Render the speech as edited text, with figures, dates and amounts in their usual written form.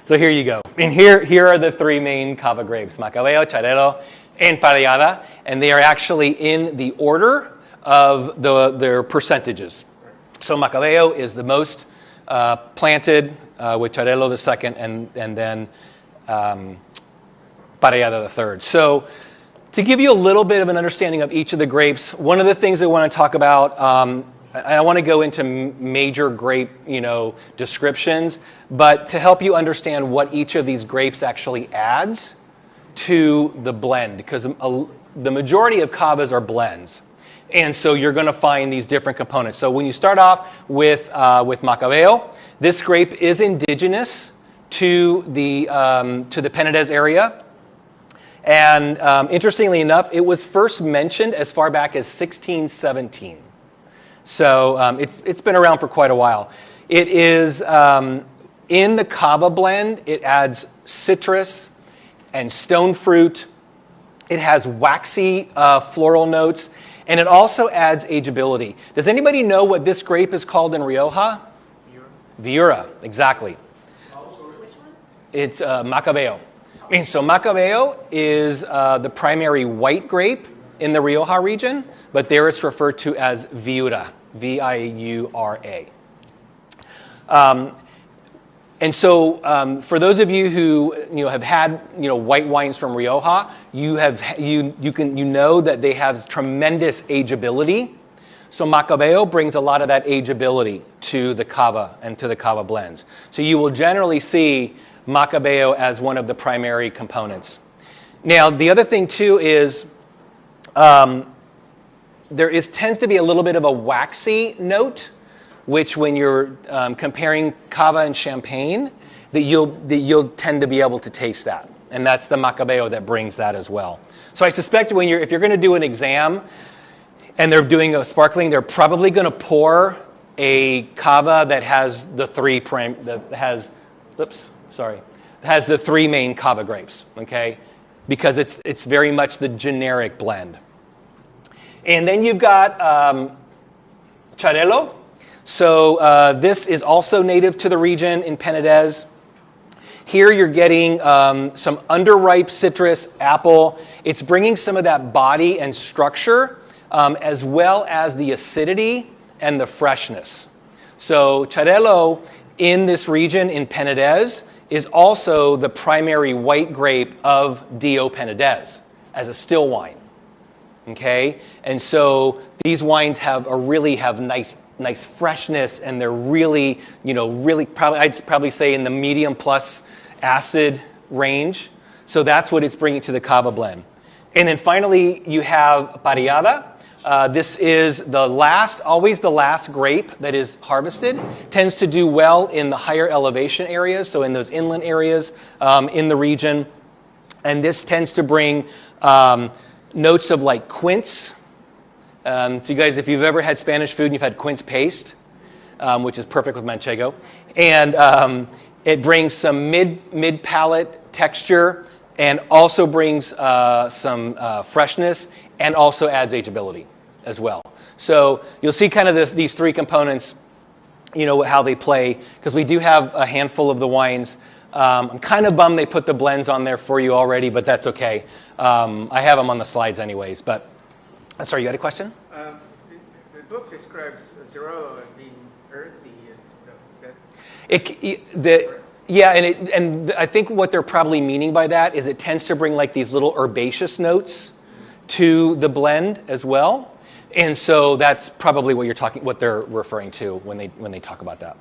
So here you go. And here are the three main Cava grapes, Macabeo, Xarel-lo, and Parellada, and they are actually in the order of their percentages. So Macabeo is the most planted, with Xarel-lo the second, and then Parellada the third. So to give you a little bit of an understanding of each of the grapes, one of the things I want to talk about, I want to go into major grape, descriptions, but to help you understand what each of these grapes actually adds to the blend, because the majority of Cavas are blends. And so you're going to find these different components. So when you start off with Macabeo, this grape is indigenous to the Penedès area. And interestingly enough, it was first mentioned as far back as 1617. So it's been around for quite a while. It is in the Cava blend. It adds citrus and stone fruit. It has waxy floral notes, and it also adds ageability. Does anybody know what this grape is called in Rioja? Viura, exactly. Which one? It's Macabeo. So Macabeo is the primary white grape in the Rioja region, but there it's referred to as Viura, V-I-U-R-A. And so for those of you who have had white wines from Rioja, you know that they have tremendous ageability. So Macabeo brings a lot of that ageability to the Cava and to the Cava blends. So you will generally see Macabeo as one of the primary components. Now, the other thing too is tends to be a little bit of a waxy note, which when you're comparing Cava and Champagne, that you'll tend to be able to taste that. And that's the Macabeo that brings that as well. So I suspect if you're going to do an exam and they're doing a sparkling, they're probably going to pour a Cava that has the three main Cava grapes, okay? Because it's very much the generic blend. And then you've got Xarel-lo. So this is also native to the region in Penedès. Here you're getting some underripe citrus, apple. It's bringing some of that body and structure, as well as the acidity and the freshness. So Xarel-lo in this region in Penedès is also the primary white grape of D.O. Penedès as a still wine. Okay, and so these wines really have nice freshness, and they're really I'd probably say in the medium plus acid range. So that's what it's bringing to the Cava blend. And then finally you have Parellada. This is always the last grape that is harvested. Tends to do well in the higher elevation areas, so in those inland areas in the region. And this tends to bring notes of like quince. So you guys, if you've ever had Spanish food and you've had quince paste, which is perfect with manchego, and it brings some mid-palate texture and also brings some freshness and also adds ageability as well. So you'll see kind of these three components, how they play, because we do have a handful of the wines. I'm kind of bummed they put the blends on there for you already, but that's okay. I have them on the slides anyways. But sorry, you had a question? The book describes Xarel-lo as being earthy and stuff. And I think what they're probably meaning by that is it tends to bring like these little herbaceous notes to the blend as well. And so that's probably what they're referring to when they talk about that.